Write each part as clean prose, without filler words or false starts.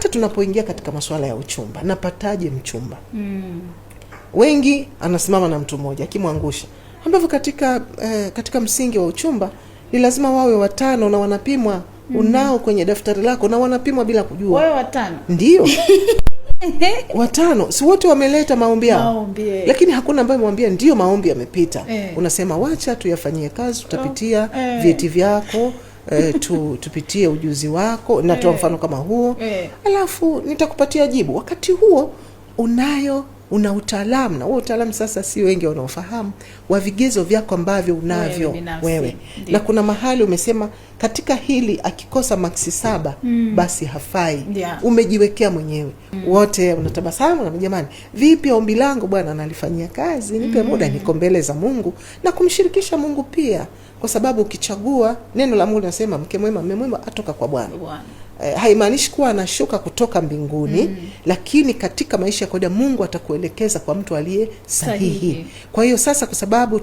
hata tunapoingia katika masuala ya uchumba, napataje mchumba? Wengi anasimama na mtu mmoja akimwangusha, ambavyo katika msingi wa uchumba ni lazima wawe 5 na wanapimwa unao kwenye daftari lako, na wanapimwa bila kujua. Wawe 5? Ndio. 5, si wote wameleta maombi yao. Lakini hakuna ambaye mwambia ndio maombi yamepita. Unasema wacha tuyafanyie kazi, tutapitia vyeti vyako, tupitie ujuzi wako, natoa mfano kama huo. Alafu nitakupatia jibu. Wakati huo una utaalamu, na huo utaalamu sasa si wengi wanaofahamu, wa vigezo vyako ambavyo unavyo wewe. Na kuna mahali umesema katika hili akikosa maksi 7 basi hafai. Umejiwekea mwenyewe. Wote unatabasamu na jamani, vipi ombi langu bwana nalifanyia kazi, nipe muda niko mbele za Mungu na kumshirikisha Mungu pia, kwa sababu ukichagua, neno la Mungu linasema mke mwema mume mwema atoka kwa Bwana. Haimaanishi kuwa anashuka kutoka mbinguni, lakini katika maisha ya kawaida Mungu atakuelekeza kwa mtu aliye sahihi. Kwa hiyo sasa, kwa sababu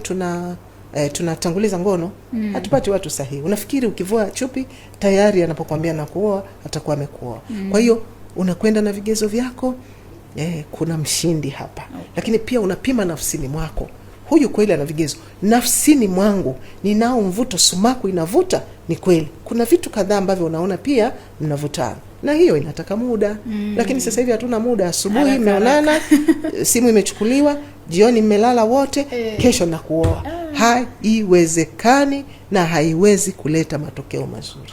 tunatanguliza ngono, hatupati watu sahihi. Unafikiri ukivua chupi tayari anapokuambia nakuoa atakuwa amekuoa. Kwa hiyo unakwenda na vigezo vyako, kuna mshindi hapa. Lakini pia unapima nafsini mwako, huyu kweli ana vigezo. Nafsini mwangu ninao mvuto, sumaku inavuta, ni kweli. Kuna vitu kadhaa ambavyo unaona pia mnavutana, na hiyo inataka muda. Lakini sasa hivi hatuna muda. Asubuhi mmeonana, simu imechukuliwa, jioni mmelala wote, kesho nakuoa. Haiwezekani na haiwezi kuleta matokeo mazuri.